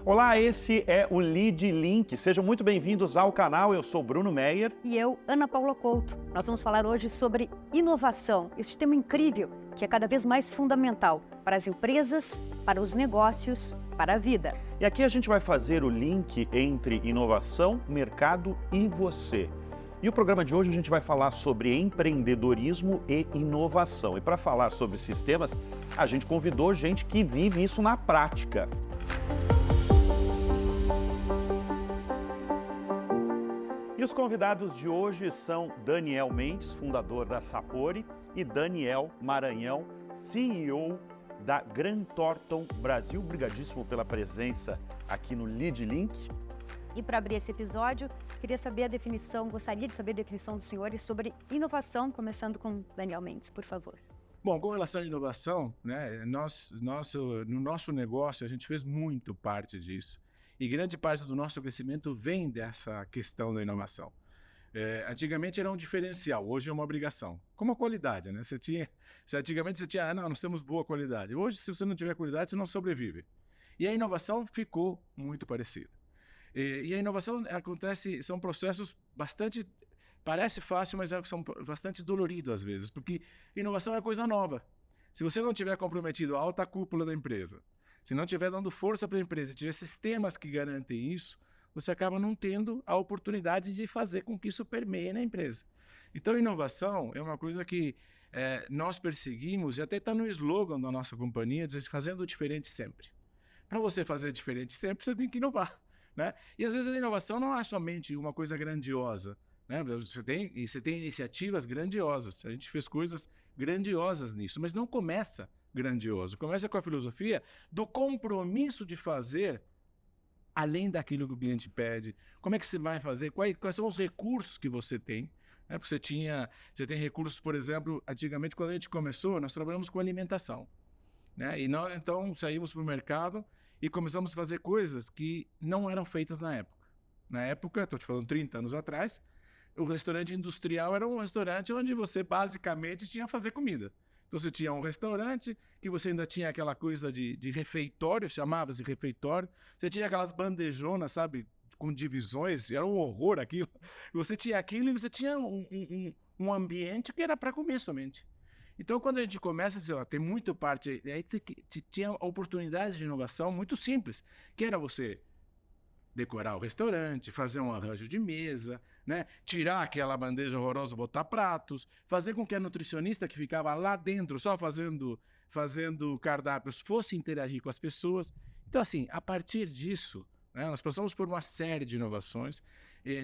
Olá, esse é o Lead Link. Sejam muito bem-vindos ao canal. Eu sou Bruno Meyer. E eu, Ana Paula Couto. Nós vamos falar hoje sobre inovação, esse tema incrível que é cada vez mais fundamental para as empresas, para os negócios, para a vida. E aqui a gente vai fazer o link entre inovação, mercado e você. E o programa de hoje a gente vai falar sobre empreendedorismo e inovação. E para falar sobre esses temas, a gente convidou gente que vive isso na prática. E os convidados de hoje são Daniel Mendes, fundador da Sapori, e Daniel Maranhão, CEO da Grant Thornton Brasil. Obrigadíssimo pela presença aqui no Lead Link. E para abrir esse episódio, gostaria de saber a definição dos senhores sobre inovação, começando com Daniel Mendes, por favor. Bom, com relação à inovação, né, no nosso negócio a gente fez muito parte disso. E grande parte do nosso crescimento vem dessa questão da inovação. Antigamente era um diferencial, hoje é uma obrigação. Como a qualidade, né? Antigamente você tinha, nós temos boa qualidade. Hoje, se você não tiver qualidade, você não sobrevive. E a inovação ficou muito parecida. E a inovação acontece, são processos bastante, parece fácil, mas são bastante doloridos às vezes, porque inovação é coisa nova. Se você não tiver comprometido a alta cúpula da empresa, se não estiver dando força para a empresa, tiver sistemas que garantem isso, você acaba não tendo a oportunidade de fazer com que isso permeie na empresa. Então, inovação é uma coisa que nós perseguimos, e até está no slogan da nossa companhia, dizer fazendo diferente sempre. Para você fazer diferente sempre, você tem que inovar, né? E às vezes a inovação não é somente uma coisa grandiosa, né? Você tem iniciativas grandiosas, a gente fez coisas grandiosas nisso, mas não começa grandioso. Começa com a filosofia do compromisso de fazer além daquilo que o cliente pede. Como é que você vai fazer? Quais são os recursos que você tem? Porque você tem recursos, por exemplo, antigamente quando a gente começou, nós trabalhamos com alimentação, né? E nós então saímos para o mercado e começamos a fazer coisas que não eram feitas na época. Na época, estou te falando 30 anos atrás, o restaurante industrial era um restaurante onde você basicamente tinha que fazer comida. Então você tinha um restaurante que você ainda tinha aquela coisa de refeitório, chamava-se refeitório. Você tinha aquelas bandejonas, sabe, com divisões, era um horror aquilo. Você tinha aquilo e você tinha um ambiente que era para comer somente. Então quando a gente começa a dizer, ó, tem muito parte, aí tinha oportunidades de inovação muito simples, que era você decorar o restaurante, fazer um arranjo de mesa, né? Tirar aquela bandeja horrorosa, botar pratos, fazer com que a nutricionista que ficava lá dentro só fazendo cardápios fosse interagir com as pessoas. Então, assim, a partir disso, né, nós passamos por uma série de inovações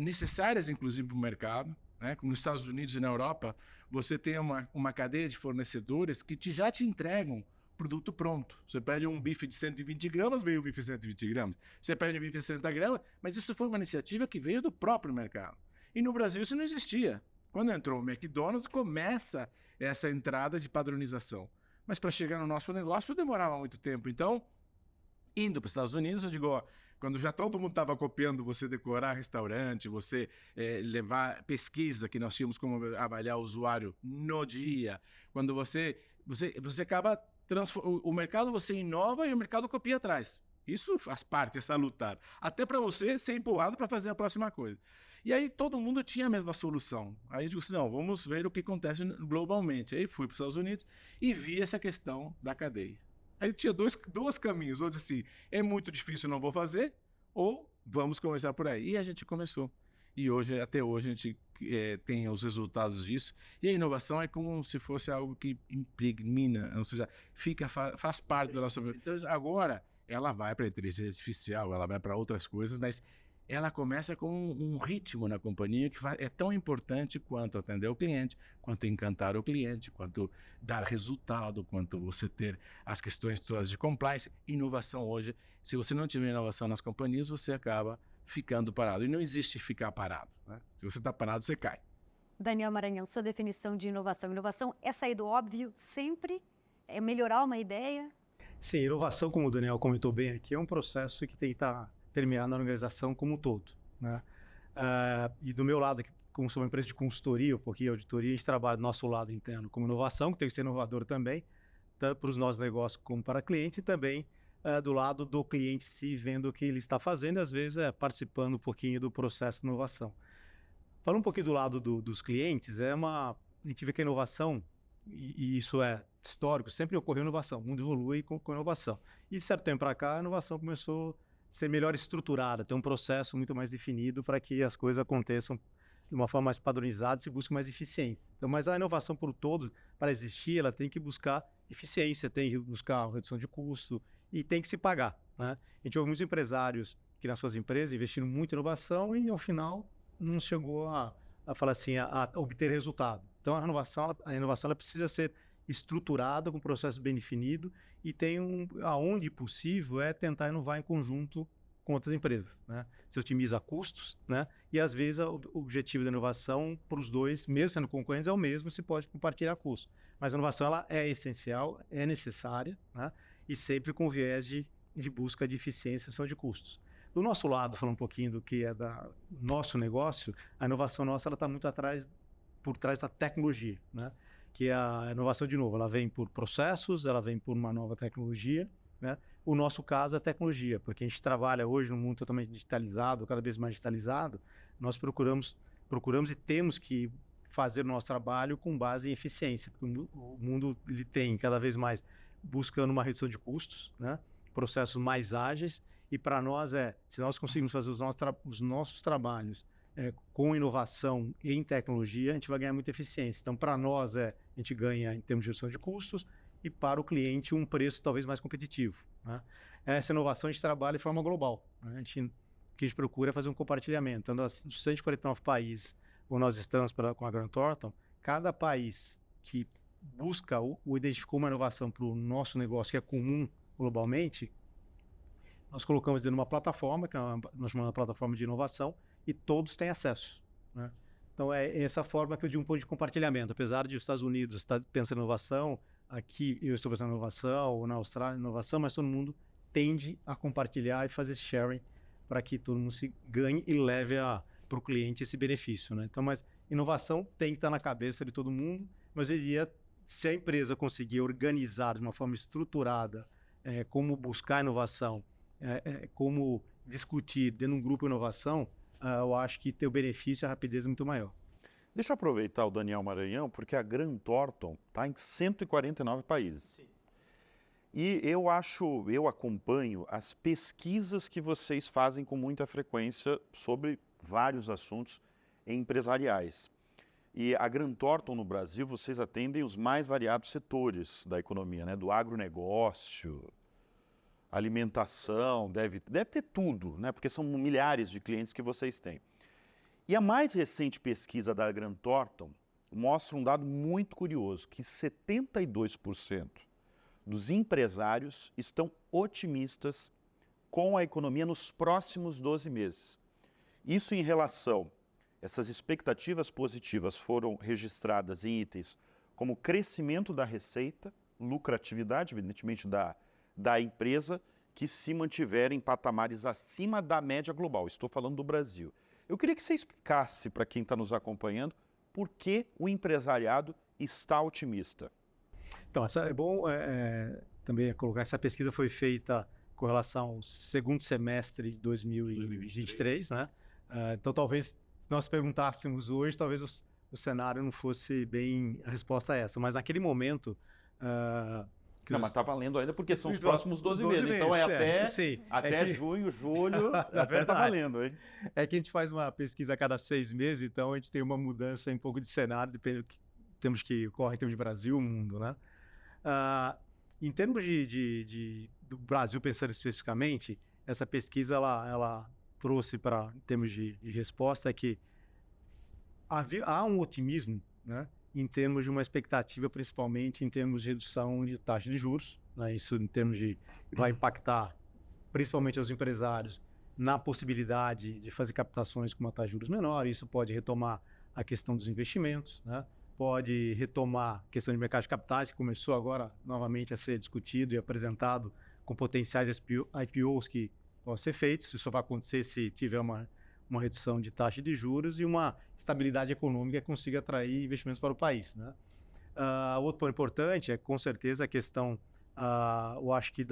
necessárias, inclusive, para o mercado, né? Como nos Estados Unidos e na Europa, você tem uma cadeia de fornecedores que já te entregam produto pronto. Você pede um bife de 120 gramas, veio um bife de 120 gramas. Você pede um bife de 60 gramas, mas isso foi uma iniciativa que veio do próprio mercado. E no Brasil isso não existia. Quando entrou o McDonald's, começa essa entrada de padronização. Mas para chegar no nosso negócio demorava muito tempo. Então, indo para os Estados Unidos, eu digo, ó, quando já todo mundo estava copiando você decorar restaurante, você levar pesquisa que nós tínhamos como avaliar o usuário no dia, quando você acaba o mercado, você inova e o mercado copia atrás. Isso faz parte, é salutar. Até para você ser empurrado para fazer a próxima coisa. E aí todo mundo tinha a mesma solução. Aí eu digo assim, não, vamos ver o que acontece globalmente. Aí fui para os Estados Unidos e vi essa questão da cadeia. Aí tinha dois caminhos, ou dizer assim, é muito difícil, não vou fazer, ou vamos começar por aí. E a gente começou. E até hoje a gente tem os resultados disso. E a inovação é como se fosse algo que impregna, ou seja, faz parte da nossa vida. Então agora ela vai para a inteligência artificial, ela vai para outras coisas, mas ela começa com um ritmo na companhia que é tão importante quanto atender o cliente, quanto encantar o cliente, quanto dar resultado, quanto você ter as questões todas de compliance. Inovação hoje, se você não tiver inovação nas companhias, você acaba ficando parado. E não existe ficar parado, né? Se você está parado, você cai. Daniel Maranhão, sua definição de inovação. Inovação é sair do óbvio sempre? É melhorar uma ideia? Sim, inovação, como o Daniel comentou bem aqui, é um processo que tem que estar terminado na organização como um todo, né? E do meu lado, como sou uma empresa de consultoria, um pouquinho de auditoria, a gente trabalha do nosso lado interno como inovação, que tem que ser inovador também, tanto para os nossos negócios como para cliente, e também do lado do cliente em si, vendo o que ele está fazendo e às vezes participando um pouquinho do processo de inovação. Falando um pouquinho do lado dos clientes, a gente vê que a inovação, e isso é histórico, sempre ocorreu inovação, o mundo evolui com inovação. E de certo tempo para cá, a inovação começou a ser melhor estruturada, ter um processo muito mais definido para que as coisas aconteçam de uma forma mais padronizada e se busque mais eficiência. Então, mas a inovação por todo, para existir, ela tem que buscar eficiência, tem que buscar redução de custo e tem que se pagar, né? A gente ouve muitos empresários que nas suas empresas investiram muito em inovação e, ao final, não chegou a falar assim, a obter resultado. Então, a inovação ela precisa ser estruturada, com um processo bem definido e aonde possível, tentar inovar em conjunto com outras empresas, né? Você otimiza custos, né? E às vezes o objetivo da inovação para os dois, mesmo sendo concorrentes, é o mesmo, você pode compartilhar custos. Mas a inovação ela é essencial, é necessária, né? E sempre com viés de busca de eficiência e redução de custos. Do nosso lado, falando um pouquinho do que é do nosso negócio, a inovação nossa está muito por trás da tecnologia, né? Que a inovação, de novo, ela vem por processos, ela vem por uma nova tecnologia, né? O nosso caso é tecnologia, porque a gente trabalha hoje num mundo totalmente digitalizado, cada vez mais digitalizado, nós procuramos e temos que fazer o nosso trabalho com base em eficiência, porque o mundo ele tem cada vez mais buscando uma redução de custos, né? Processos mais ágeis, e para nós se nós conseguirmos fazer os nossos trabalhos com inovação e em tecnologia, a gente vai ganhar muita eficiência. Então, para nós, a gente ganha em termos de redução de custos e para o cliente um preço talvez mais competitivo, né? Essa inovação a gente trabalha de forma global, né? O que a gente procura é fazer um compartilhamento. Então, dos 149 países onde nós estamos com a Grant Thornton, cada país que busca ou identificou uma inovação para o nosso negócio que é comum globalmente, nós colocamos dentro de uma plataforma, que nós chamamos de plataforma de inovação, e todos têm acesso, né? Então, é essa forma que eu digo um pouco de compartilhamento. Apesar de os Estados Unidos estar pensando em inovação, aqui eu estou pensando em inovação, ou na Austrália em inovação, mas todo mundo tende a compartilhar e fazer sharing para que todo mundo se ganhe e leve para o cliente esse benefício, né? Então, mas inovação tem que estar na cabeça de todo mundo, mas eu diria, se a empresa conseguir organizar de uma forma estruturada como buscar inovação, como discutir dentro de um grupo de inovação, eu acho que ter o benefício e a rapidez é muito maior. Deixa eu aproveitar o Daniel Maranhão, porque a Grant Thornton está em 149 países. Sim. E eu acompanho as pesquisas que vocês fazem com muita frequência sobre vários assuntos empresariais. E a Grant Thornton no Brasil, vocês atendem os mais variados setores da economia, né? Do agronegócio, alimentação, deve ter tudo, né? Porque são milhares de clientes que vocês têm. E a mais recente pesquisa da Grant Thornton mostra um dado muito curioso, que 72% dos empresários estão otimistas com a economia nos próximos 12 meses. Isso em relação, essas expectativas positivas foram registradas em itens como crescimento da receita, lucratividade, evidentemente, da empresa, que se mantiver em patamares acima da média global. Estou falando do Brasil. Eu queria que você explicasse para quem está nos acompanhando por que o empresariado está otimista. Então, é bom também colocar, essa pesquisa foi feita com relação ao segundo semestre de 2023, né? Então, talvez, se nós perguntássemos hoje, talvez o cenário não fosse bem a resposta a essa. Mas naquele momento... mas está valendo ainda porque são os próximos 12 meses. Então até junho, julho, até está valendo, hein? É que a gente faz uma pesquisa a cada 6 meses, então a gente tem uma mudança um pouco de cenário, depende do que temos que ocorre em termos de Brasil, mundo, né? Em termos do Brasil, pensando especificamente, essa pesquisa ela trouxe em termos de resposta, que há um otimismo, né? Em termos de uma expectativa, principalmente em termos de redução de taxa de juros, né? Isso em termos vai impactar principalmente os empresários na possibilidade de fazer captações com uma taxa de juros menor. Isso pode retomar a questão dos investimentos, né? Pode retomar a questão de mercado de capitais, que começou agora novamente a ser discutido e apresentado com potenciais IPOs que vão ser feitos. Isso só vai acontecer se tiver uma redução de taxa de juros e uma estabilidade econômica que consiga atrair investimentos para o país, né? Outro ponto importante é, com certeza, a questão, eu acho que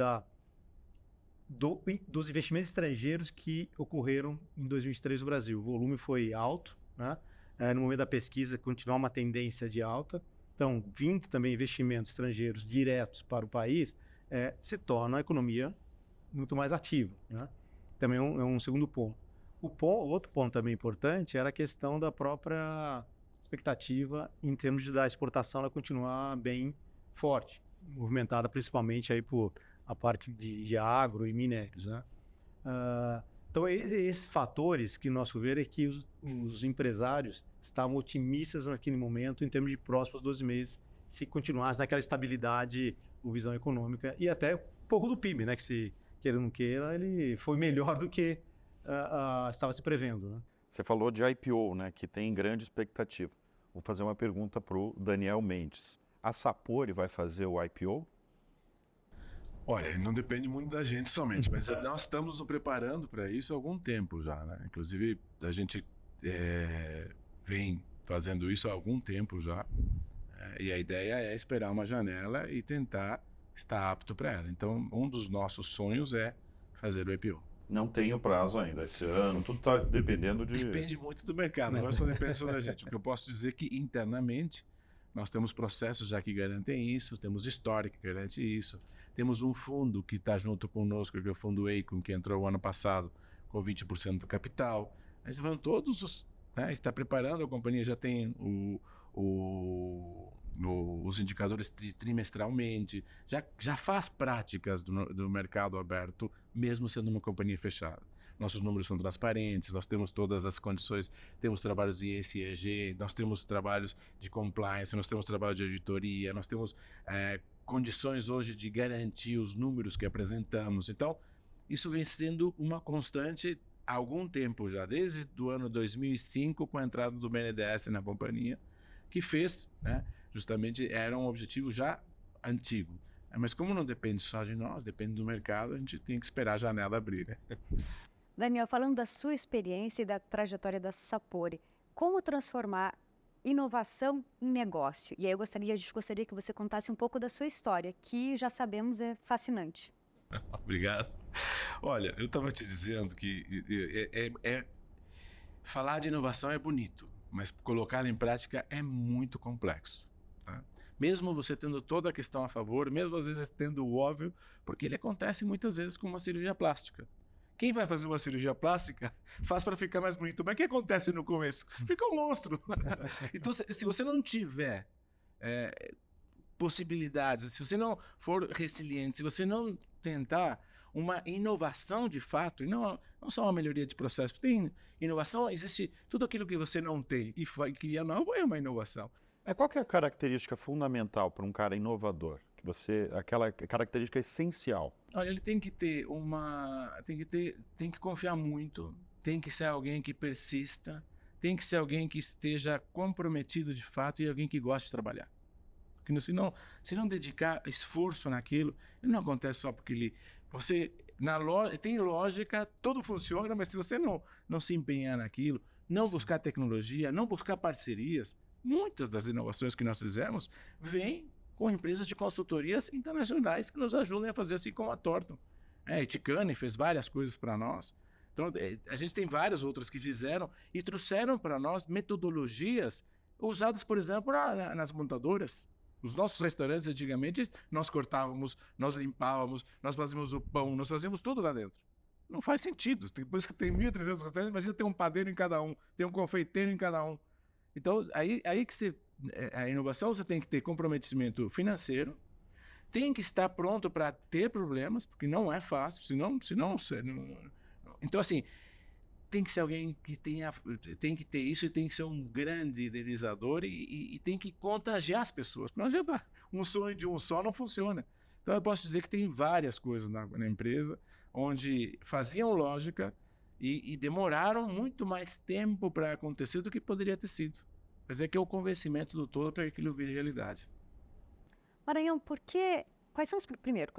dos investimentos estrangeiros que ocorreram em 2023 no Brasil. O volume foi alto, né? No momento da pesquisa, continuar uma tendência de alta. Então, vindo também investimentos estrangeiros diretos para o país, se torna a economia muito mais ativa, né? Também é um segundo ponto. Outro ponto também importante era a questão da própria expectativa em termos da exportação ela continuar bem forte, movimentada principalmente aí por a parte de agro e minérios, né? Então, esses fatores que, no nosso ver, é que os empresários estavam otimistas naquele momento em termos de próximos 12 meses, se continuasse naquela estabilidade, visão econômica e até um pouco do PIB, né? Que se queira ou não queira, ele foi melhor do que estava se prevendo, né? Você falou de IPO, né, que tem grande expectativa. Vou fazer uma pergunta para o Daniel Mendes. A Sapori vai fazer o IPO? Olha, não depende muito da gente somente, mas nós estamos nos preparando para isso há algum tempo já, né? Inclusive, a gente vem fazendo isso há algum tempo já, e a ideia é esperar uma janela e tentar estar apto para ela. Então, um dos nossos sonhos é fazer o IPO. Não tem o prazo ainda, esse ano, tudo está dependendo de... Depende muito do mercado, não só depende só da gente. O que eu posso dizer é que internamente nós temos processos já que garantem isso, temos história que garante isso, temos um fundo que está junto conosco, que é o fundo Eikon, que entrou o ano passado com 20% do capital. Mas vão todos os... Né, está preparando, a companhia já tem os indicadores trimestralmente, já faz práticas do mercado aberto, mesmo sendo uma companhia fechada. Nossos números são transparentes, nós temos todas as condições, temos trabalhos de ESG, nós temos trabalhos de compliance, nós temos trabalho de auditoria, nós temos condições hoje de garantir os números que apresentamos. Então, isso vem sendo uma constante há algum tempo já, desde o ano 2005, com a entrada do BNDES na companhia, que fez, né, justamente era um objetivo já antigo. Mas como não depende só de nós, depende do mercado, a gente tem que esperar a janela abrir, né? Daniel, falando da sua experiência e da trajetória da Sapori, como transformar inovação em negócio? E aí a gente gostaria que você contasse um pouco da sua história, que já sabemos é fascinante. Obrigado. Olha, eu estava te dizendo que falar de inovação é bonito, mas colocá-la em prática é muito complexo. Tá? Mesmo você tendo toda a questão a favor, mesmo às vezes tendo o óbvio, porque ele acontece muitas vezes com uma cirurgia plástica. Quem vai fazer uma cirurgia plástica faz para ficar mais bonito. Mas o que acontece no começo? Fica um monstro. Então, se você não tiver possibilidades, se você não for resiliente, se você não tentar uma inovação de fato, e não só uma melhoria de processo, porque tem inovação, existe tudo aquilo que você não tem e criar novo é uma inovação. Qual que é a característica fundamental para um cara inovador? Aquela característica essencial? Olha, ele tem que ter tem que confiar muito, tem que ser alguém que persista, tem que ser alguém que esteja comprometido de fato e alguém que goste de trabalhar. Porque se não dedicar esforço naquilo, não acontece só porque tem lógica, tudo funciona, mas se você não se empenhar naquilo, não buscar tecnologia, não buscar parcerias, muitas das inovações que nós fizemos vêm com empresas de consultorias internacionais que nos ajudam a fazer assim como a Thornton. A Ticani fez várias coisas para nós. Então, a gente tem várias outras que fizeram e trouxeram para nós metodologias usadas, por exemplo, nas montadoras. Os nossos restaurantes, antigamente, nós cortávamos, nós limpávamos, nós fazíamos o pão, nós fazíamos tudo lá dentro. Não faz sentido. Depois que tem 1.300 restaurantes, imagina ter um padeiro em cada um, ter um confeiteiro em cada um. Então, aí que a inovação você tem que ter comprometimento financeiro, tem que estar pronto para ter problemas, porque não é fácil, senão então, assim, tem que ser alguém que tem que ter isso e tem que ser um grande idealizador e tem que contagiar as pessoas. Não adianta, um sonho de um só não funciona. Então, eu posso dizer que tem várias coisas na empresa onde faziam lógica e demoraram muito mais tempo para acontecer do que poderia ter sido. Mas é que é o convencimento do todo para que aquilo vire realidade. Maranhão, quais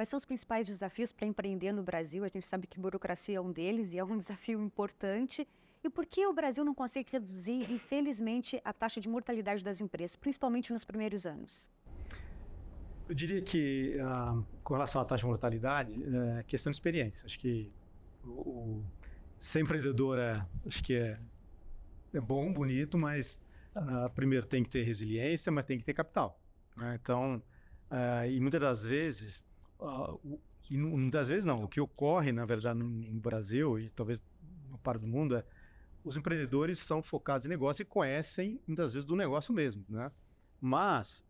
são os principais desafios para empreender no Brasil? A gente sabe que burocracia é um deles e é um desafio importante. E por que o Brasil não consegue reduzir, infelizmente, a taxa de mortalidade das empresas, principalmente nos primeiros anos? Eu diria que, com relação à taxa de mortalidade, é questão de experiência. Acho que ser empreendedor acho que é bom, bonito, mas primeiro tem que ter resiliência, mas tem que ter capital, né? Então, e muitas das vezes, muitas vezes não, o que ocorre, na verdade, no Brasil e talvez no parte do mundo os empreendedores são focados em negócio e conhecem muitas vezes do negócio mesmo, né? Mas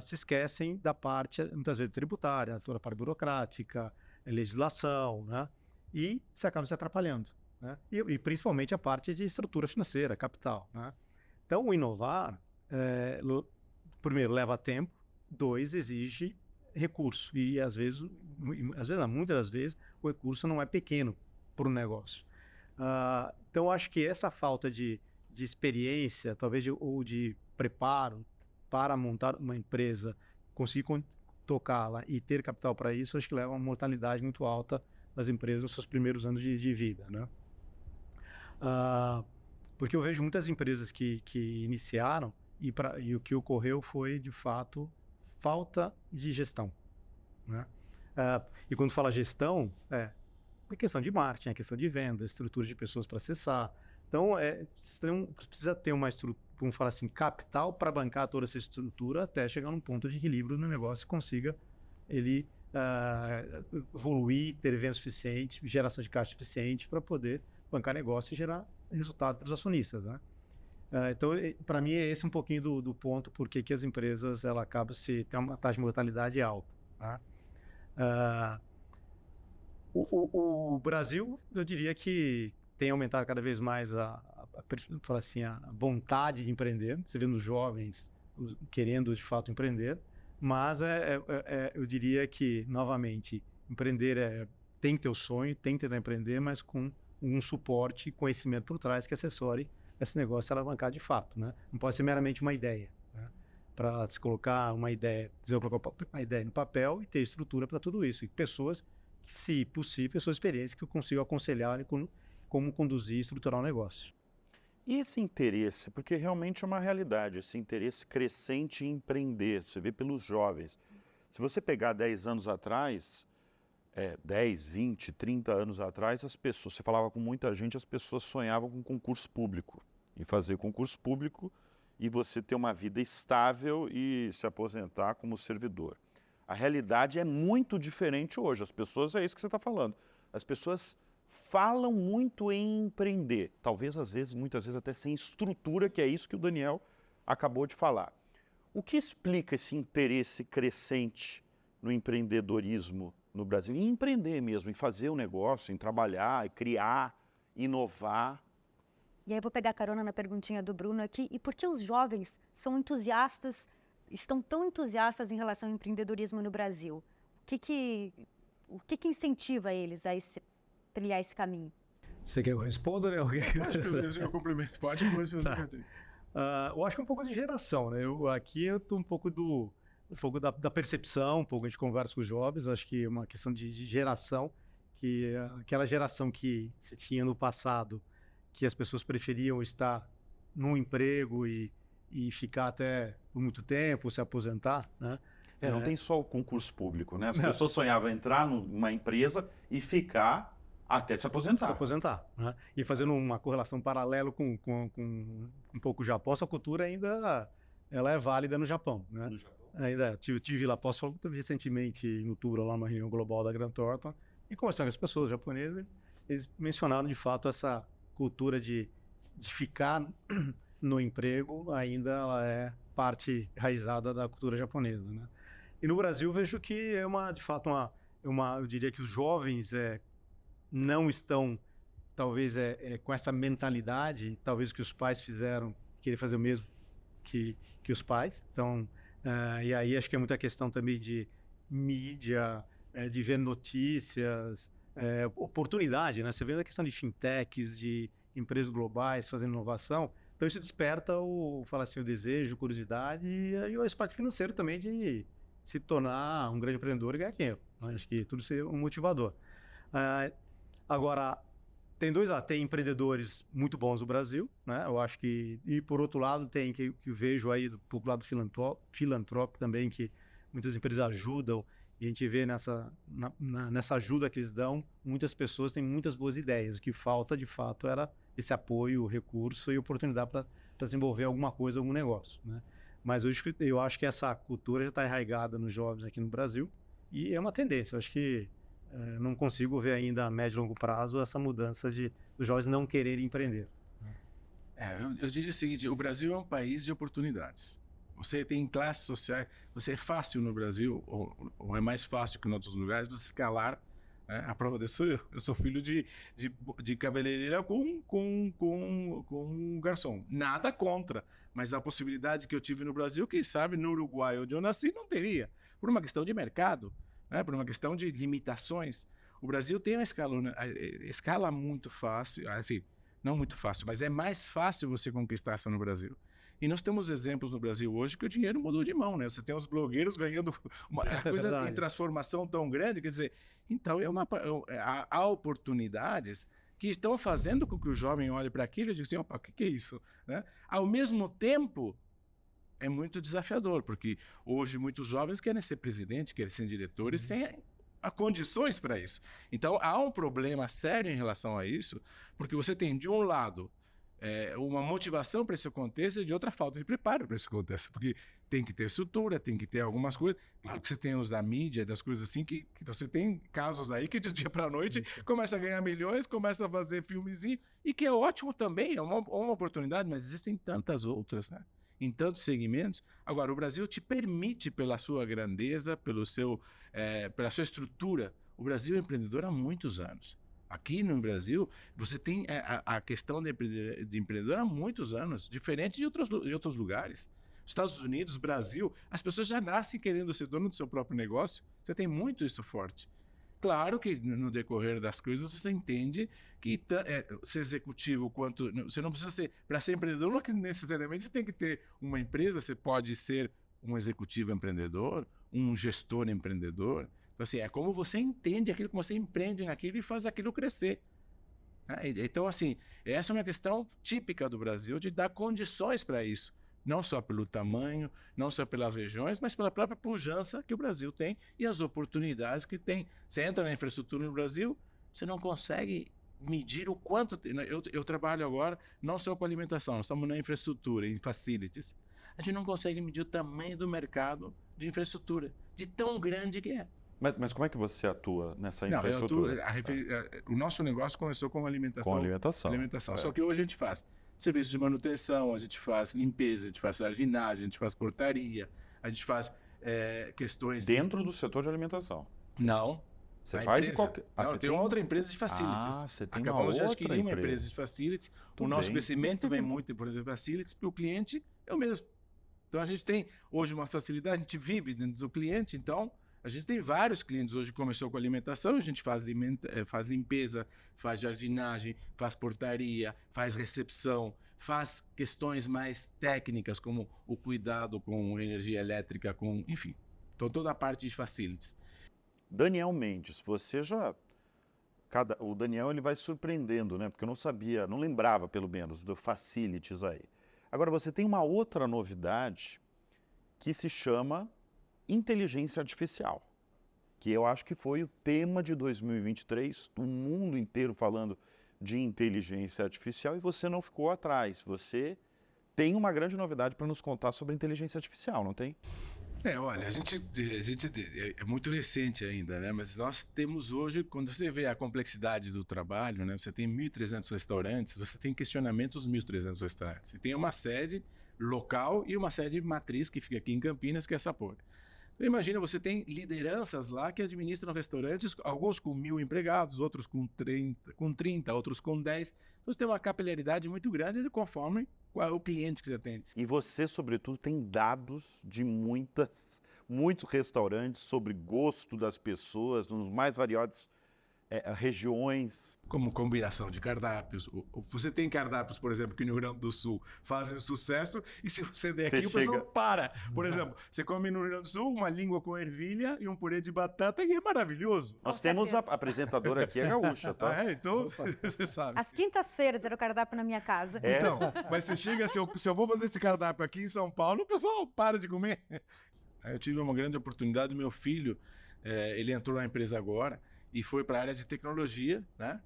se esquecem da parte, muitas vezes, tributária, toda a parte burocrática, legislação, né? E se acaba se atrapalhando, né? E principalmente a parte de estrutura financeira, capital, né? Então, o inovar, primeiro, leva tempo, dois, exige recurso. E, às vezes não, muitas das vezes, o recurso não é pequeno para o negócio. Então, acho que essa falta de experiência, talvez, ou de preparo para montar uma empresa, conseguir tocá-la e ter capital para isso, acho que leva a uma mortalidade muito alta das empresas nos seus primeiros anos de vida, né? Porque eu vejo muitas empresas que iniciaram e o que ocorreu foi, de fato, falta de gestão, né? E quando fala gestão, é questão de marketing, é questão de venda, estrutura de pessoas para acessar. Então, precisa ter uma estrutura, vamos falar assim, capital para bancar toda essa estrutura até chegar num ponto de equilíbrio no negócio e consiga ele evoluir, ter vendas suficiente, geração de caixa suficiente para poder bancar negócio e gerar resultado para os acionistas, né? Então, para mim, é esse um pouquinho do ponto por que as empresas acabam tendo uma taxa de mortalidade alta, tá? O Brasil, eu diria que tem aumentado cada vez mais falar assim, a vontade de empreender. Você vê nos jovens querendo, de fato, empreender. Mas eu diria que, novamente, empreender tem que ter o sonho, tem que tentar empreender, mas com um suporte e conhecimento por trás que assessore esse negócio a alavancar de fato, né? Não pode ser meramente uma ideia, né? Para se colocar uma ideia, colocar uma ideia no papel e ter estrutura para tudo isso. E pessoas, se possível, pessoas experientes que consigam aconselhar como conduzir e estruturar um negócio. E esse interesse, porque realmente é uma realidade, esse interesse crescente em empreender, você vê pelos jovens. Se você pegar 10 anos atrás, 10, 20, 30 anos atrás, as pessoas, você falava com muita gente, as pessoas sonhavam com concurso público. E fazer concurso público e você ter uma vida estável e se aposentar como servidor. A realidade é muito diferente hoje. As pessoas, é isso que você está falando. As pessoas falam muito em empreender. Talvez, muitas vezes, até sem estrutura, que é isso que o Daniel acabou de falar. O que explica esse interesse crescente no empreendedorismo no Brasil? Em empreender mesmo, em fazer um negócio, em trabalhar, em criar, inovar. E aí eu vou pegar carona na perguntinha do Bruno aqui. E por que os jovens estão tão entusiastas em relação ao empreendedorismo no Brasil? O que incentiva eles a trilhar esse caminho? Você quer que eu responda, né? Eu complemento. Pode depois fazer. Tá. Eu acho que é um pouco de geração, né? Aqui eu estou um pouco da percepção, um pouco a gente conversa com os jovens, acho que é uma questão de geração, que aquela geração que se tinha no passado, que as pessoas preferiam estar num emprego e ficar até por muito tempo, se aposentar, né? Não tem só o concurso público, né? As pessoas sonhavam entrar numa empresa e ficar até se aposentar. Né? E fazendo uma correlação paralela com um pouco o Japão, essa cultura ainda ela é válida no Japão, né? No Japão? Ainda tive lá, posso falar recentemente em outubro lá numa reunião global da Grant Thornton e conversando com as pessoas japonesas, eles mencionaram de fato essa cultura de ficar no emprego, ainda ela é parte enraizada da cultura japonesa, né? E no Brasil eu vejo que de fato eu diria que os jovens não estão talvez com essa mentalidade, talvez o que os pais fizeram, querer fazer o mesmo que os pais. Então, e aí acho que é muita questão também de mídia, de ver notícias, oportunidade, né? Você vê a questão de fintechs, de empresas globais fazendo inovação. Então isso desperta o desejo, curiosidade e o aspecto financeiro também de se tornar um grande empreendedor e ganhar dinheiro. Acho que tudo isso é um motivador. Agora, tem empreendedores muito bons no Brasil, né? Eu acho que... E por outro lado, tem que eu vejo aí do lado filantrópico também, que muitas empresas ajudam, e a gente vê nessa ajuda que eles dão, muitas pessoas têm muitas boas ideias. O que falta, de fato, era esse apoio, recurso e oportunidade para desenvolver alguma coisa, algum negócio, né? Mas hoje eu acho que essa cultura já está arraigada nos jovens aqui no Brasil e é uma tendência. Eu acho que não consigo ver ainda a médio e longo prazo essa mudança dos jovens não quererem empreender. Eu diria o seguinte, o Brasil é um país de oportunidades. Você tem classes sociais, você é fácil no Brasil, ou é mais fácil que em outros lugares, você escalar, né? A prova disso eu sou filho de cabeleireira com garçom. Nada contra, mas a possibilidade que eu tive no Brasil, quem sabe no Uruguai, onde eu nasci, não teria. Por uma questão de mercado, né? Por uma questão de limitações. O Brasil tem uma escala muito fácil, assim, não muito fácil, mas é mais fácil você conquistar isso no Brasil. E nós temos exemplos no Brasil hoje que o dinheiro mudou de mão, né? Você tem os blogueiros ganhando uma coisa em transformação tão grande, quer dizer, então há oportunidades que estão fazendo com que o jovem olhe para aquilo e diga assim, opa, o que é isso? Né? Ao mesmo tempo, é muito desafiador, porque hoje muitos jovens querem ser presidente, querem ser diretores, sem há condições para isso. Então, há um problema sério em relação a isso, porque você tem, de um lado, uma motivação para isso acontecer e de outra falta de preparo para isso acontecer, porque tem que ter estrutura, tem que ter algumas coisas. Claro que você tem os da mídia, das coisas assim, que você tem casos aí que de dia para noite começa a ganhar milhões, começa a fazer filmezinho, e que é ótimo também, é uma oportunidade, mas existem tantas outras, né? Em tantos segmentos. Agora, o Brasil te permite, pela sua grandeza, pela sua estrutura, o Brasil é empreendedor há muitos anos. Aqui no Brasil, você tem a questão de empreendedor há muitos anos, diferente de outros lugares. Estados Unidos, Brasil, as pessoas já nascem querendo ser dono do seu próprio negócio. Você tem muito isso forte. Claro que no decorrer das coisas você entende que ser executivo quanto... Você não precisa ser... Para ser empreendedor, não necessariamente você tem que ter uma empresa, você pode ser um executivo empreendedor, um gestor empreendedor. Então, assim, é como você entende aquilo, como você empreende naquilo e faz aquilo crescer. Então, assim, essa é uma questão típica do Brasil de dar condições para isso. Não só pelo tamanho, não só pelas regiões, mas pela própria pujança que o Brasil tem e as oportunidades que tem. Você entra na infraestrutura no Brasil, você não consegue medir o quanto... Eu trabalho agora não só com alimentação, nós estamos na infraestrutura, em facilities. A gente não consegue medir o tamanho do mercado de infraestrutura, de tão grande que é. Mas como é que você atua nessa infraestrutura? O nosso negócio começou com alimentação. Com alimentação. Só que hoje a gente faz serviço de manutenção, a gente faz limpeza, a gente faz jardinagem, a gente faz portaria, a gente faz questões... Dentro do setor de alimentação? Não. Você faz em qualquer... Não, tem uma outra empresa de facilities. Você tem Acabamos uma de outra adquirir uma empresa de facilities. O nosso crescimento vem muito por exemplo, facilities, porque o cliente é o mesmo. Então, a gente tem hoje uma facilidade, a gente vive dentro do cliente, então... A gente tem vários clientes hoje que começou com alimentação, a gente faz limpeza, faz jardinagem, faz portaria, faz recepção, faz questões mais técnicas, como o cuidado com energia elétrica, enfim, toda a parte de facilities. Daniel Mendes, você já... O Daniel ele vai surpreendendo, né? Porque eu não sabia, não lembrava pelo menos do facilities aí. Agora, você tem uma outra novidade que se chama... inteligência artificial, que eu acho que foi o tema de 2023, o mundo inteiro falando de inteligência artificial e você não ficou atrás, você tem uma grande novidade para nos contar sobre inteligência artificial, não tem? Olha, a gente é muito recente ainda, né? Mas nós temos hoje, quando você vê a complexidade do trabalho, né? Você tem 1.300 restaurantes, você tem questionamentos dos 1.300 restaurantes, você tem uma sede local e uma sede matriz que fica aqui em Campinas, que é a Sapori. Então, imagina, você tem lideranças lá que administram restaurantes, alguns com 1.000 empregados, outros com 30, outros com 10. Então, você tem uma capilaridade muito grande conforme o cliente que você atende. E você, sobretudo, tem dados de muitos restaurantes sobre gosto das pessoas, nos mais variados regiões. Como combinação de cardápios. Você tem cardápios, por exemplo, que no Rio Grande do Sul fazem sucesso, e se você der aqui, o pessoal para. Por exemplo, você come no Rio Grande do Sul uma língua com ervilha e um purê de batata, e é maravilhoso. Nós temos a apresentadora aqui, é gaúcha, tá? Então, você sabe. Às quintas-feiras era o cardápio na minha casa. Então, mas você chega, se eu vou fazer esse cardápio aqui em São Paulo, o pessoal para de comer. Eu tive uma grande oportunidade, meu filho, ele entrou na empresa agora e foi para a área de tecnologia, né?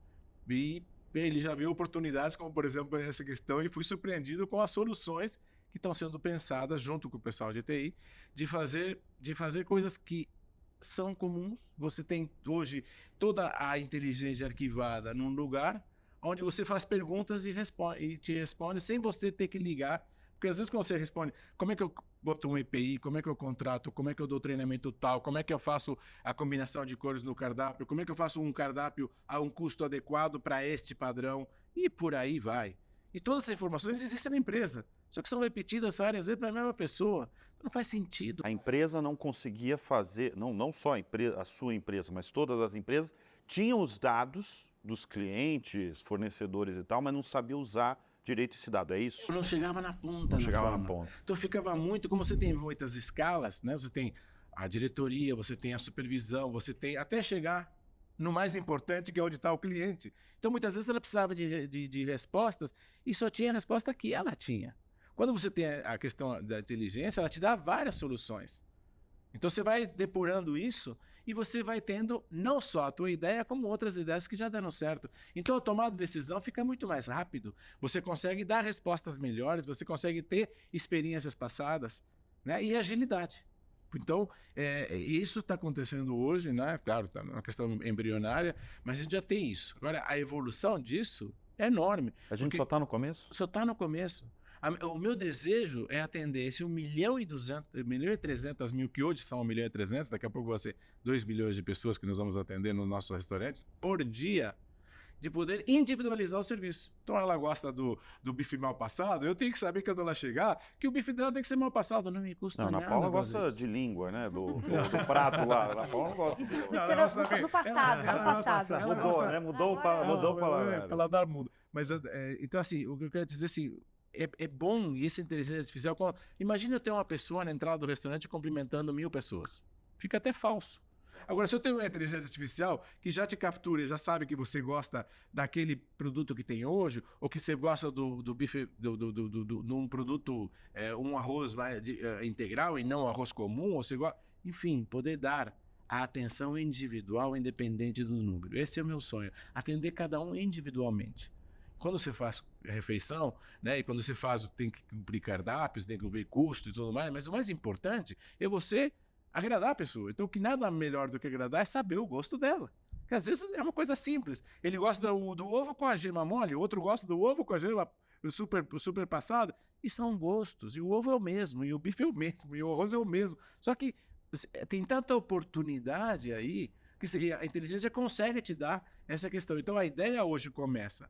E ele já viu oportunidades, como por exemplo essa questão, e fui surpreendido com as soluções que estão sendo pensadas junto com o pessoal de TI, de fazer coisas que são comuns. Você tem hoje toda a inteligência arquivada num lugar onde você faz perguntas e te responde sem você ter que ligar. Porque às vezes quando você responde, como é que eu boto um EPI, como é que eu contrato, como é que eu dou treinamento tal, como é que eu faço a combinação de cores no cardápio, como é que eu faço um cardápio a um custo adequado para este padrão, e por aí vai. E todas essas informações existem na empresa, só que são repetidas várias vezes para a mesma pessoa. Não faz sentido. A empresa não conseguia fazer, não só a sua empresa, mas todas as empresas tinham os dados dos clientes, fornecedores e tal, mas não sabia usar direito esse dado, é isso? Não chegava na ponta. Não chegava na ponta. Então ficava muito, como você tem muitas escalas, né? Você tem a diretoria, você tem a supervisão, você tem até chegar no mais importante, que é onde está o cliente. Então muitas vezes ela precisava de respostas e só tinha a resposta que ela tinha. Quando você tem a questão da inteligência, ela te dá várias soluções. Então você vai depurando isso e você vai tendo não só a tua ideia, como outras ideias que já deram certo. Então a tomada de decisão fica muito mais rápido. Você consegue dar respostas melhores, você consegue ter experiências passadas, né? E agilidade. Então, isso está acontecendo hoje, né? Claro, está uma questão embrionária, mas a gente já tem isso. Agora, a evolução disso é enorme. A gente só está no começo? Só está no começo. O meu desejo é atender esse 1.300.000, que hoje são 1.300.000, daqui a pouco vai ser 2 milhões de pessoas que nós vamos atender nos nossos restaurantes por dia, de poder individualizar o serviço. Então ela gosta do bife mal passado, eu tenho que saber quando ela chegar que o bife dela tem que ser mal passado, não me custa nada. Não, a Paula gosta de língua, né? Do prato lá. A Paula não gosta. Isso no passado, no passado. Mudou, né? Mudou o paladar. Paladar muda. Mas, então assim, o que eu quero dizer assim, é bom, e essa inteligência artificial, imagina eu ter uma pessoa na entrada do restaurante cumprimentando 1.000 pessoas. Fica até falso. Agora, se eu tenho uma inteligência artificial que já te captura, já sabe que você gosta daquele produto que tem hoje, ou que você gosta do bife, num produto, um arroz integral e não um arroz comum, ou você gosta, enfim, poder dar a atenção individual independente do número. Esse é o meu sonho, atender cada um individualmente. Quando você faz refeição, né, e quando você tem que cumprir cardápios, tem que cumprir custo e tudo mais, mas o mais importante é você agradar a pessoa. Então, que nada melhor do que agradar é saber o gosto dela. Porque às vezes é uma coisa simples. Ele gosta do ovo com a gema mole, o outro gosta do ovo com a gema super passada. E são gostos. E o ovo é o mesmo, e o bife é o mesmo, e o arroz é o mesmo. Só que tem tanta oportunidade aí que a inteligência consegue te dar essa questão. Então, a ideia hoje começa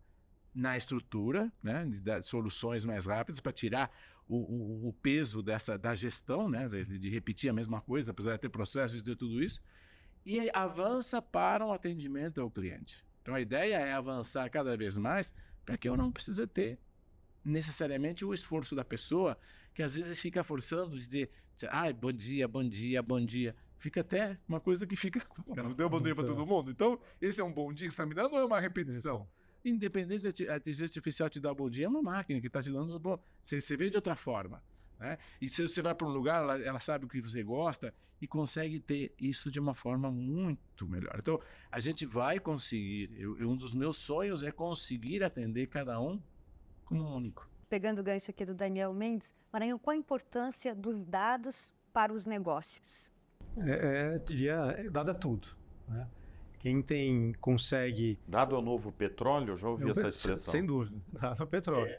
na estrutura, né, de dar soluções mais rápidas para tirar o peso da gestão, né, de repetir a mesma coisa, apesar de ter processos e ter tudo isso, e avança para um atendimento ao cliente. Então a ideia é avançar cada vez mais para que eu não precise ter necessariamente o esforço da pessoa, que às vezes fica forçando de dizer, bom dia, bom dia, bom dia. Fica até uma coisa que fica, não deu bom dia para todo mundo? Então, esse é um bom dia que você está me dando ou é uma repetição? Isso. Independente da inteligência artificial te dar bom dia, é uma máquina que está te dando bom. Você vê de outra forma, né? E se você vai para um lugar, ela sabe o que você gosta e consegue ter isso de uma forma muito melhor. Então, a gente vai conseguir. Um dos meus sonhos é conseguir atender cada um como um único. Pegando o gancho aqui do Daniel Mendes, Maranhão, qual a importância dos dados para os negócios? Dado é tudo, né? Quem consegue... Dado é o novo petróleo, eu já ouvi essa expressão. Sem dúvida, dado é o petróleo.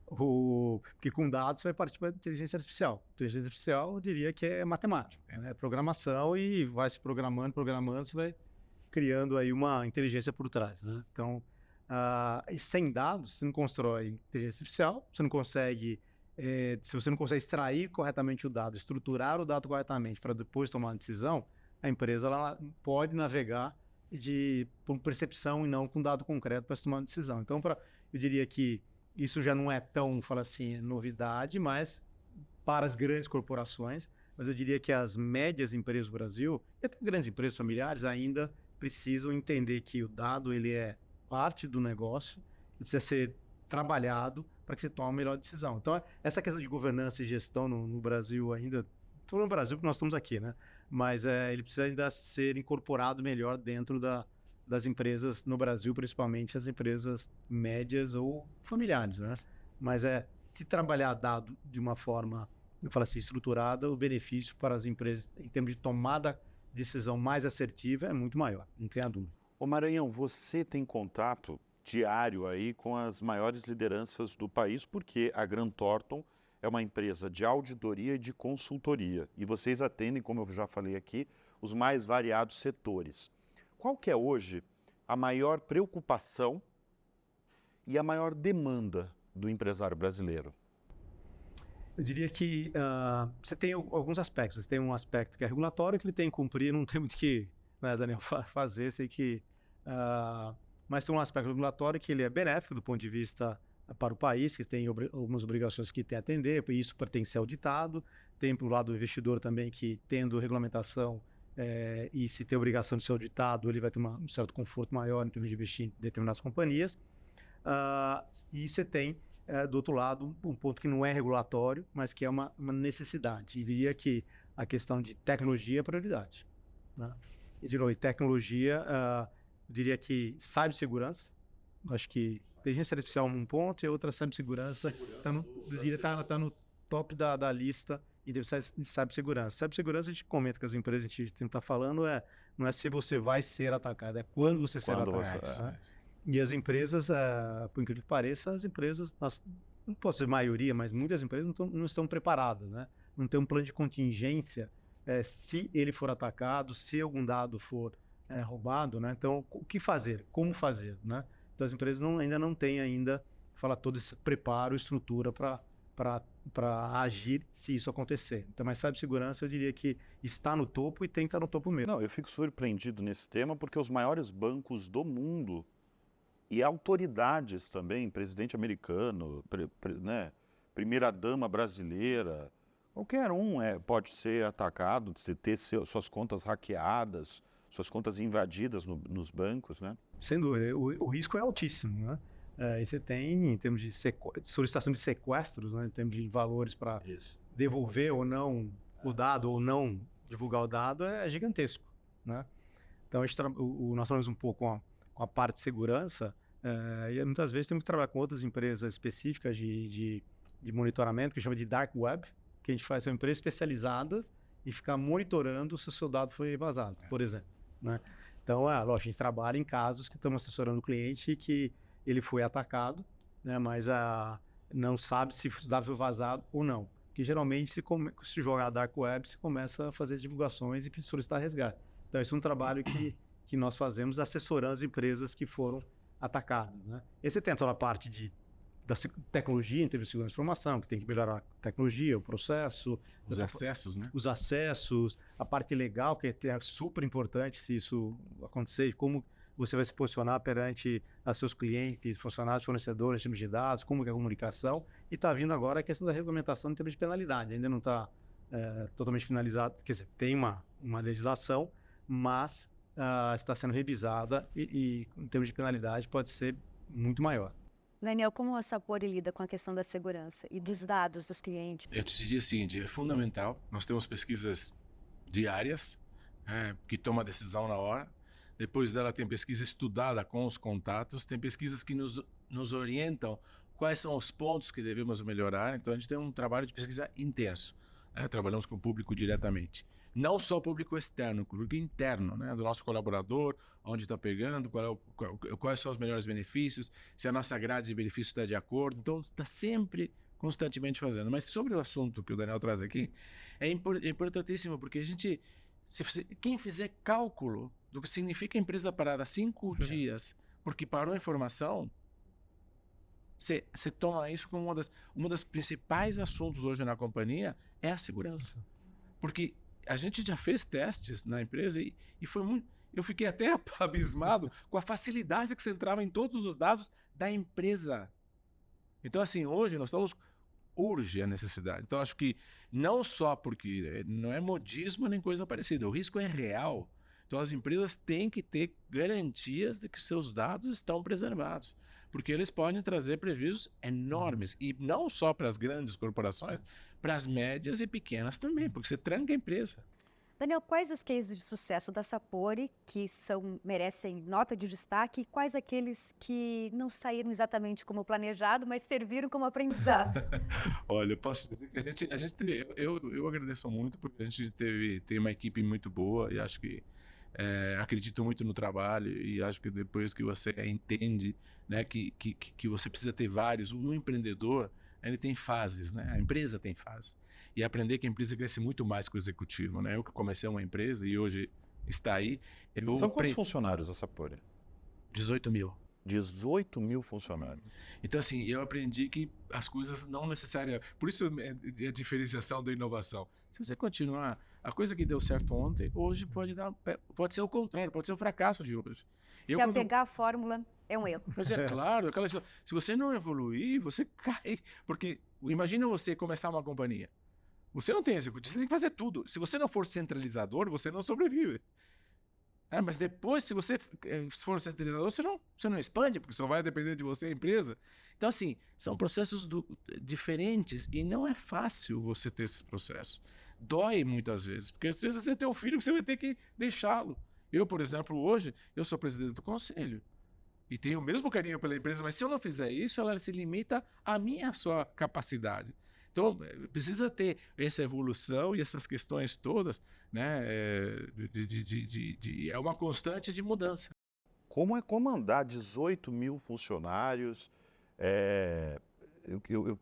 Porque com dados você vai partir para a inteligência artificial. Inteligência artificial, eu diria que é matemática, né? Programação, e vai se programando, você vai criando aí uma inteligência por trás, né? Então, e sem dados, você não constrói inteligência artificial, você não consegue... se você não consegue extrair corretamente o dado, estruturar o dado corretamente para depois tomar uma decisão, a empresa ela pode navegar por percepção e não com dado concreto para se tomar uma decisão. Então, eu diria que isso já não é tão, novidade, mas para as grandes corporações, mas eu diria que as médias empresas do Brasil, e até grandes empresas familiares, ainda precisam entender que o dado ele é parte do negócio e precisa ser trabalhado para que se tome a melhor decisão. Então, essa questão de governança e gestão no Brasil ainda estou no Brasil porque nós estamos aqui, né? Mas ele precisa ainda ser incorporado melhor dentro das empresas no Brasil, principalmente as empresas médias ou familiares, né? Mas se trabalhar dado de uma forma, eu falo assim, estruturada, o benefício para as empresas em termos de tomada de decisão mais assertiva é muito maior, não tenha dúvida. Ô Maranhão, você tem contato diário aí com as maiores lideranças do país, porque a Grant Thornton é uma empresa de auditoria e de consultoria, e vocês atendem, como eu já falei aqui, os mais variados setores. Qual que é hoje a maior preocupação e a maior demanda do empresário brasileiro? Eu diria que você tem alguns aspectos. Você tem um aspecto que é regulatório, que ele tem que cumprir, não tem muito que, né, Daniel, fazer, sei que... mas tem um aspecto regulatório que ele é benéfico do ponto de vista para o país, que tem algumas obrigações que tem a atender, e isso tem que ser auditado. Tem para o lado do investidor também, que tendo regulamentação e se tem obrigação de ser auditado, ele vai ter um certo conforto maior em termos de investir em determinadas companhias. E você tem, do outro lado, um ponto que não é regulatório, mas que é uma necessidade. Eu diria que a questão de tecnologia é prioridade, né? E, de novo, tecnologia, eu diria que cibersegurança, acho que inteligência artificial num ponto e outra cibersegurança, está no top da lista de cibersegurança. Cibersegurança, a gente comenta com as empresas, a gente está falando, não é se você vai ser atacado, é quando você será atacado. Né? E as empresas, por incrível que pareça, as empresas, não posso dizer maioria, mas muitas empresas não estão preparadas, né? Não tem um plano de contingência se ele for atacado, se algum dado for roubado, né? Então, o que fazer? Como fazer, né? Então, as empresas ainda não têm todo esse preparo, estrutura para agir se isso acontecer. Então, mas cibersegurança, eu diria que está no topo e tem que estar no topo mesmo. Não, eu fico surpreendido nesse tema porque os maiores bancos do mundo e autoridades também, presidente americano, né, primeira-dama brasileira, qualquer um pode ser atacado, ter suas contas hackeadas, suas contas invadidas nos bancos, né? Sem dúvida, o risco é altíssimo, né? E você tem, em termos de solicitação de sequestros, né, em termos de valores para devolver ou não o dado, ou não divulgar o dado, é gigantesco, né? Então, nós trabalhamos um pouco com a parte de segurança, e muitas vezes temos que trabalhar com outras empresas específicas de monitoramento, que a gente chama de Dark Web, que a gente faz, são empresas especializadas e ficar monitorando se o seu dado foi vazado, por exemplo, né? Então, lógico, a gente trabalha em casos que estamos assessorando o cliente que ele foi atacado, né, mas não sabe se o dado foi vazado ou não. Que geralmente, se jogar Dark Web, se começa a fazer divulgações e solicitar resgate. Então, esse é um trabalho que nós fazemos assessorando as empresas que foram atacadas, né? E você tem toda a parte da tecnologia em termos de segurança de informação, que tem que melhorar a tecnologia, o processo. Os acessos, né? Os acessos, a parte legal, que é super importante se isso acontecer, como você vai se posicionar perante a seus clientes, funcionários, fornecedores, times de dados, como que é a comunicação. E está vindo agora a questão da regulamentação em termos de penalidade. Ainda não está totalmente finalizado, quer dizer, tem uma legislação, mas está sendo revisada e em termos de penalidade pode ser muito maior. Daniel, como a Sapori lida com a questão da segurança e dos dados dos clientes? Eu te diria o seguinte, é fundamental. Nós temos pesquisas diárias, que tomam a decisão na hora. Depois dela tem pesquisa estudada com os contatos, tem pesquisas que nos orientam quais são os pontos que devemos melhorar. Então, a gente tem um trabalho de pesquisa intenso, né? Trabalhamos com o público diretamente. Não só o público externo, o público interno, né? Do nosso colaborador, onde está pegando, quais são os melhores benefícios, se a nossa grade de benefícios está de acordo. Então, está sempre, constantemente fazendo. Mas sobre o assunto que o Daniel traz aqui, é importantíssimo, porque quem fizer cálculo do que significa a empresa parada 5 dias porque parou a informação, você toma isso como uma das principais assuntos hoje na companhia, é a segurança. Porque a gente já fez testes na empresa e foi muito... Eu fiquei até abismado com a facilidade que você entrava em todos os dados da empresa. Então, assim, hoje nós estamos... Urge a necessidade. Então, acho que não só porque não é modismo nem coisa parecida, o risco é real. Então, as empresas têm que ter garantias de que seus dados estão preservados. porque eles podem trazer prejuízos enormes, e não só para as grandes corporações, para as médias e pequenas também, porque você tranca a empresa. Daniel, quais os cases de sucesso da Sapori que merecem nota de destaque e quais aqueles que não saíram exatamente como planejado, mas serviram como aprendizado? Olha, eu posso dizer que eu agradeço muito, porque a gente tem uma equipe muito boa e acho que acredito muito no trabalho, e acho que depois que você entende, né, que você precisa ter vários, o empreendedor, ele tem fases, né? A empresa tem fases. E aprender que a empresa cresce muito mais que o executivo, né? Eu que comecei uma empresa e hoje está aí. São quantos funcionários a Sapori? 18 mil. 18 mil funcionários. Então, assim, eu aprendi que as coisas não necessariamente... Por isso é a diferenciação da inovação. Se você continuar, a coisa que deu certo ontem, hoje pode ser o contrário, pode ser o fracasso de hoje. Se apegar à fórmula, é um erro. Mas é claro, se você não evoluir, você cai. Porque imagina você começar uma companhia. Você não tem executivo, você tem que fazer tudo. Se você não for centralizador, você não sobrevive. Mas depois, se você for centralizador, você não expande, porque só vai depender de você, a empresa. Então, assim, são processos diferentes e não é fácil você ter esses processos. Dói muitas vezes, porque às vezes você tem um filho que você vai ter que deixá-lo. Eu, por exemplo, hoje, eu sou presidente do conselho e tenho o mesmo carinho pela empresa, mas se eu não fizer isso, ela se limita à sua capacidade. Então, precisa ter essa evolução e essas questões todas, né? É uma constante de mudança. Como é comandar 18 mil funcionários?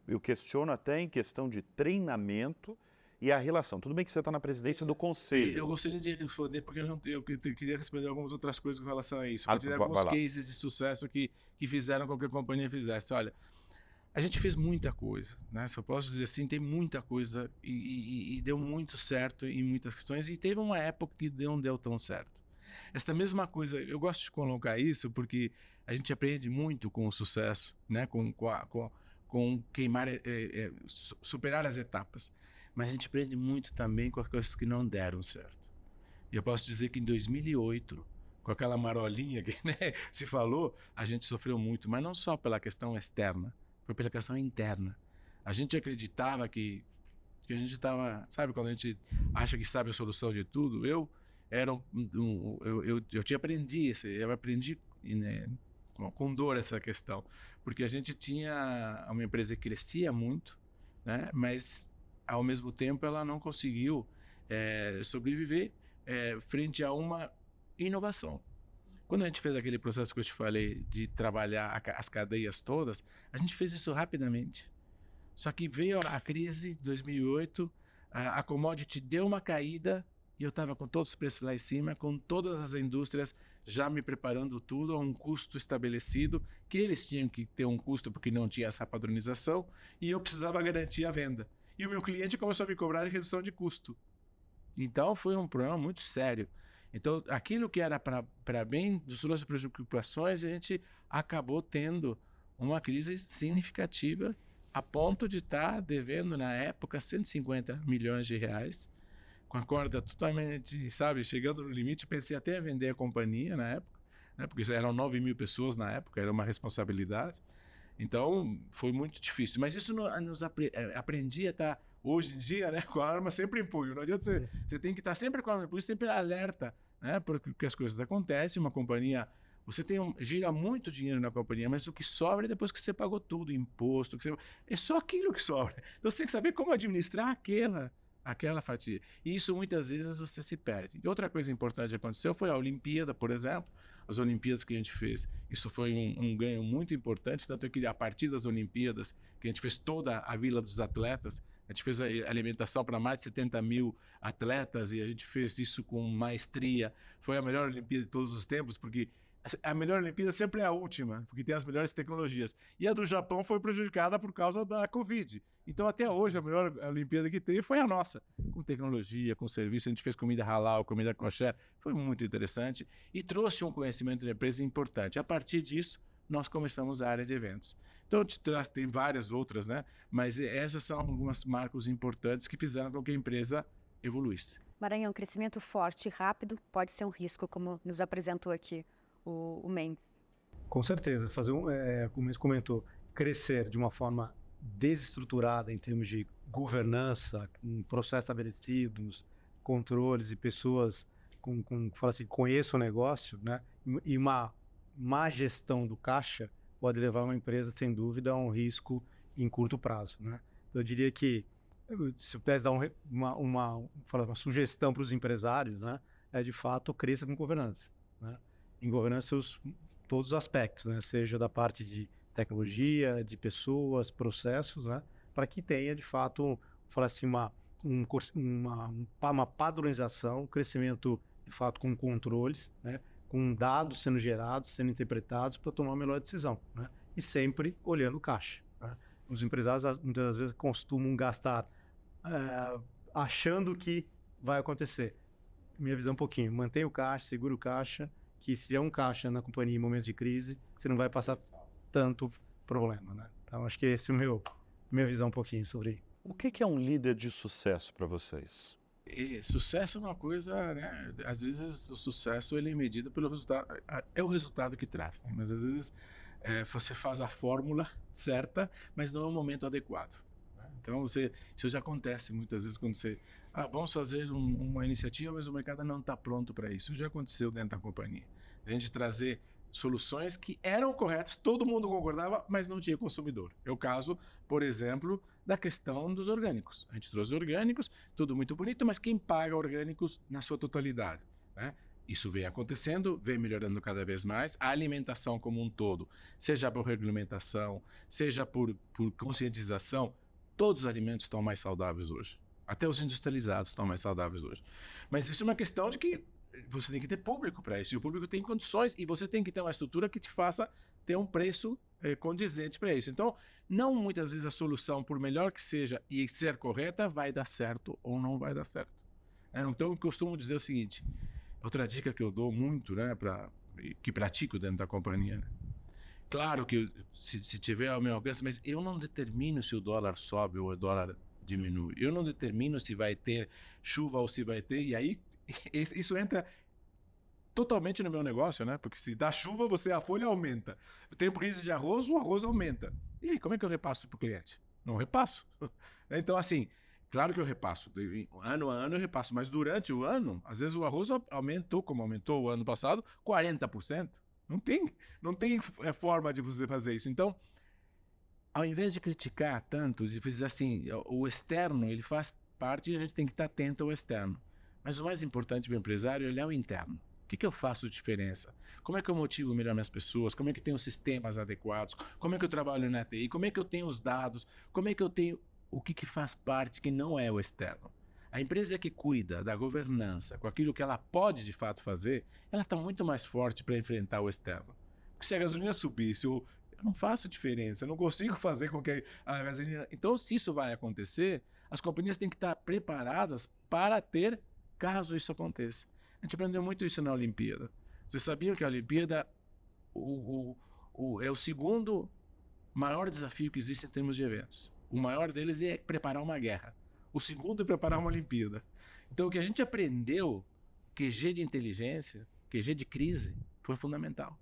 Eu questiono até em questão de treinamento e a relação. Tudo bem que você está na presidência do conselho. Eu gostaria de responder, porque eu queria responder algumas outras coisas com relação a isso. Eu queria alguns cases de sucesso que fizeram com que a companhia fizesse. Olha, a gente fez muita coisa, né? Se eu posso dizer assim, tem muita coisa e deu muito certo em muitas questões, e teve uma época que não deu tão certo. Esta mesma coisa, eu gosto de colocar isso porque a gente aprende muito com o sucesso, né? Com queimar, superar as etapas. Mas a gente aprende muito também com as coisas que não deram certo. E eu posso dizer que em 2008, com aquela marolinha que, né, se falou, a gente sofreu muito, mas não só pela questão externa, foi pela questão interna. A gente acreditava que a gente estava... Sabe quando a gente acha que sabe a solução de tudo? Eu aprendi, né, com dor essa questão. Porque a gente tinha uma empresa que crescia muito, né, mas, ao mesmo tempo, ela não conseguiu sobreviver frente a uma inovação. Quando a gente fez aquele processo que eu te falei de trabalhar as cadeias todas, a gente fez isso rapidamente. Só que veio a crise de 2008, a commodity deu uma caída e eu estava com todos os preços lá em cima, com todas as indústrias já me preparando tudo a um custo estabelecido, que eles tinham que ter um custo porque não tinha essa padronização, e eu precisava garantir a venda. E o meu cliente começou a me cobrar redução de custo. Então foi um problema muito sério. Então, aquilo que era para bem dos nossas preocupações, a gente acabou tendo uma crise significativa a ponto de estar devendo, na época, 150 milhões de reais, com a corda totalmente, sabe, chegando no limite. Pensei até em vender a companhia na época, né, porque eram 9 mil pessoas na época, era uma responsabilidade. Então, foi muito difícil. Mas isso aprendi a estar, hoje em dia, né, com a arma sempre em punho. Não adianta você tem que estar sempre com a arma em punho, sempre alerta, né, porque as coisas acontecem. Uma companhia, você gira muito dinheiro na companhia, mas o que sobra é depois que você pagou tudo, imposto, é só aquilo que sobra. Então, você tem que saber como administrar aquela fatia. E isso, muitas vezes, você se perde. E outra coisa importante que aconteceu foi a Olimpíada, por exemplo. As Olimpíadas que a gente fez, isso foi um ganho muito importante, tanto é que a partir das Olimpíadas, que a gente fez toda a Vila dos Atletas, a gente fez a alimentação para mais de 70 mil atletas, e a gente fez isso com maestria. Foi a melhor Olimpíada de todos os tempos, porque a melhor Olimpíada sempre é a última, porque tem as melhores tecnologias. E a do Japão foi prejudicada por causa da Covid. Então, até hoje, a melhor Olimpíada que teve foi a nossa, com tecnologia, com serviço. A gente fez comida halal, comida kosher, foi muito interessante e trouxe um conhecimento da empresa importante. A partir disso, nós começamos a área de eventos. Então, tem várias outras, né? Mas essas são algumas marcos importantes que fizeram com que a empresa evoluísse. Maranhão, crescimento forte e rápido pode ser um risco, como nos apresentou aqui o Mendes. Com certeza, como você comentou, crescer de uma forma desestruturada em termos de governança, com processos estabelecidos, controles e pessoas fala assim, conheçam o negócio, né? E uma má gestão do caixa pode levar uma empresa, sem dúvida, a um risco em curto prazo, né? Então, eu diria que, se eu pudesse dar uma sugestão para os empresários, né? É, de fato, cresça com governança, né? Em governança, todos os aspectos, né? Seja da parte de tecnologia, de pessoas, processos, né? Para que tenha, de fato, falar assim, uma padronização, crescimento, de fato, com controles, né? Com dados sendo gerados, sendo interpretados para tomar a melhor decisão, né? E sempre olhando o caixa, né? Os empresários, muitas vezes, costumam gastar achando que vai acontecer. Minha visão um pouquinho, mantenha o caixa, segura o caixa, que se é um caixa na companhia em momentos de crise, você não vai passar tanto problema, né? Então, acho que esse é minha visão um pouquinho sobre. O que é um líder de sucesso para vocês? E sucesso é uma coisa, né? Às vezes o sucesso ele é medido pelo resultado, é o resultado que traz, né? Mas às vezes você faz a fórmula certa, mas não é o momento adequado, né? Então isso já acontece muitas vezes quando você, vamos fazer uma iniciativa, mas o mercado não está pronto para isso. Isso já aconteceu dentro da companhia. A gente trazer soluções que eram corretas, todo mundo concordava, mas não tinha consumidor. É o caso, por exemplo, da questão dos orgânicos. A gente trouxe orgânicos, tudo muito bonito, mas quem paga orgânicos na sua totalidade, né? Isso vem acontecendo, vem melhorando cada vez mais. A alimentação como um todo, seja por regulamentação, seja por conscientização, todos os alimentos estão mais saudáveis hoje. Até os industrializados estão mais saudáveis hoje. Mas isso é uma questão de que você tem que ter público para isso, e o público tem condições, e você tem que ter uma estrutura que te faça ter um preço condizente para isso. Então, não muitas vezes a solução, por melhor que seja e ser correta, vai dar certo ou não vai dar certo. Então, eu costumo dizer o seguinte, outra dica que eu dou muito, né, que pratico dentro da companhia, né? Claro que se tiver ao meu alcance, mas eu não determino se o dólar sobe ou o dólar diminui. Eu não determino se vai ter chuva ou se vai ter, e aí isso entra totalmente no meu negócio, né? Porque se dá chuva, a folha aumenta. Tem crise de arroz, o arroz aumenta. E aí, como é que eu repasso para o cliente? Não repasso. Então, assim, claro que eu repasso. Ano a ano eu repasso, mas durante o ano, às vezes o arroz aumentou, como aumentou o ano passado, 40%. Não tem forma de você fazer isso. Então, ao invés de criticar tanto, de dizer assim, o externo, ele faz parte e a gente tem que estar atento ao externo. Mas o mais importante para o empresário é olhar o interno. O que eu faço de diferença? Como é que eu motivo melhor minhas pessoas? Como é que eu tenho os sistemas adequados? Como é que eu trabalho na TI? Como é que eu tenho os dados? Como é que eu tenho o que faz parte que não é o externo? A empresa que cuida da governança com aquilo que ela pode de fato fazer, ela está muito mais forte para enfrentar o externo. Porque se a gasolina subisse, eu não faço diferença, eu não consigo fazer com que a gasolina... Então, se isso vai acontecer, as companhias têm que estar preparadas para ter caso isso aconteça. A gente aprendeu muito isso na Olimpíada. Vocês sabiam que a Olimpíada é o segundo maior desafio que existe em termos de eventos. O maior deles é preparar uma guerra. O segundo é preparar uma Olimpíada. Então, o que a gente aprendeu, QG de inteligência, QG de crise, foi fundamental.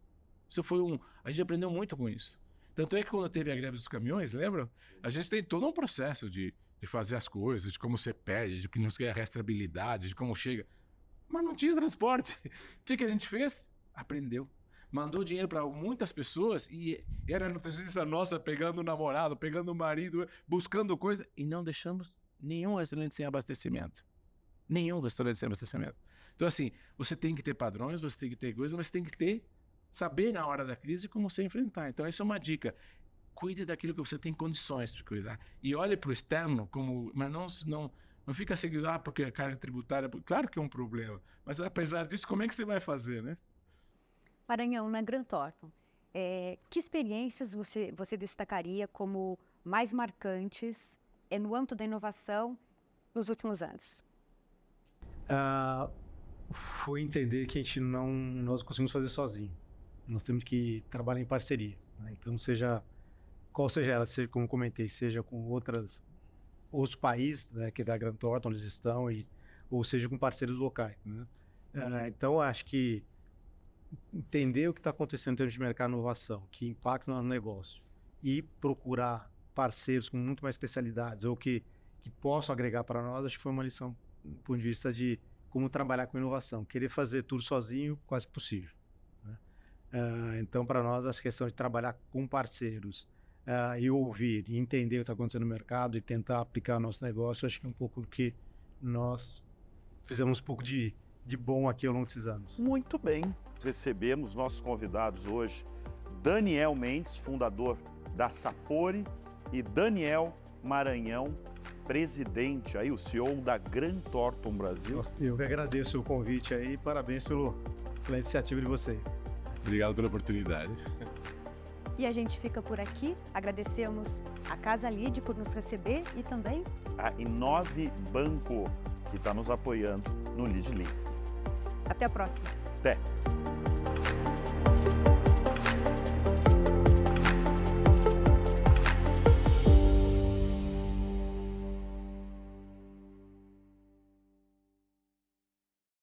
A gente aprendeu muito com isso. Tanto é que quando teve a greve dos caminhões, lembram? A gente tem todo um processo de fazer as coisas, de como você pede, de que não se quer a rastreabilidade, de como chega. Mas não tinha transporte. O que a gente fez? Aprendeu. Mandou dinheiro para muitas pessoas e era notícia nossa pegando o namorado, pegando o marido, buscando coisa. E não deixamos nenhum restaurante sem abastecimento. Nenhum restaurante sem abastecimento. Então, assim, você tem que ter padrões, você tem que ter coisas, mas tem que saber na hora da crise como você enfrentar. Então, essa é uma dica. Cuide daquilo que você tem condições para cuidar. E olhe para o externo, mas não fica seguindo, porque a carga tributária... Claro que é um problema, mas apesar disso, como é que você vai fazer, né? Maranhão, na Grant Thornton, que experiências você destacaria como mais marcantes no âmbito da inovação nos últimos anos? Foi entender que nós conseguimos fazer sozinho. Nós temos que trabalhar em parceria, né? Então, qual seja ela, como comentei, seja com outros países, né, que é da Grant Thornton, eles estão, ou seja com parceiros locais, né? Então, acho que entender o que está acontecendo em termos de mercado e inovação, que impacta no negócio, e procurar parceiros com muito mais especialidades ou que possam agregar para nós, acho que foi uma lição do ponto de vista de como trabalhar com inovação. Querer fazer tudo sozinho, quase possível, né? Então, para nós, essa questão de trabalhar com parceiros e ouvir e entender o que está acontecendo no mercado e tentar aplicar o nosso negócio, acho que é um pouco do que nós fizemos um pouco de bom aqui ao longo desses anos. Muito bem. Recebemos nossos convidados hoje, Daniel Mendes, fundador da Sapori, e Daniel Maranhão, presidente, aí o CEO da Grant Thornton Brasil. Eu que agradeço o convite aí e parabéns pela iniciativa de vocês. Obrigado pela oportunidade. E a gente fica por aqui. Agradecemos a Casa Lide por nos receber e também A Inove Banco, que está nos apoiando no Lead Link. até a próxima. Até!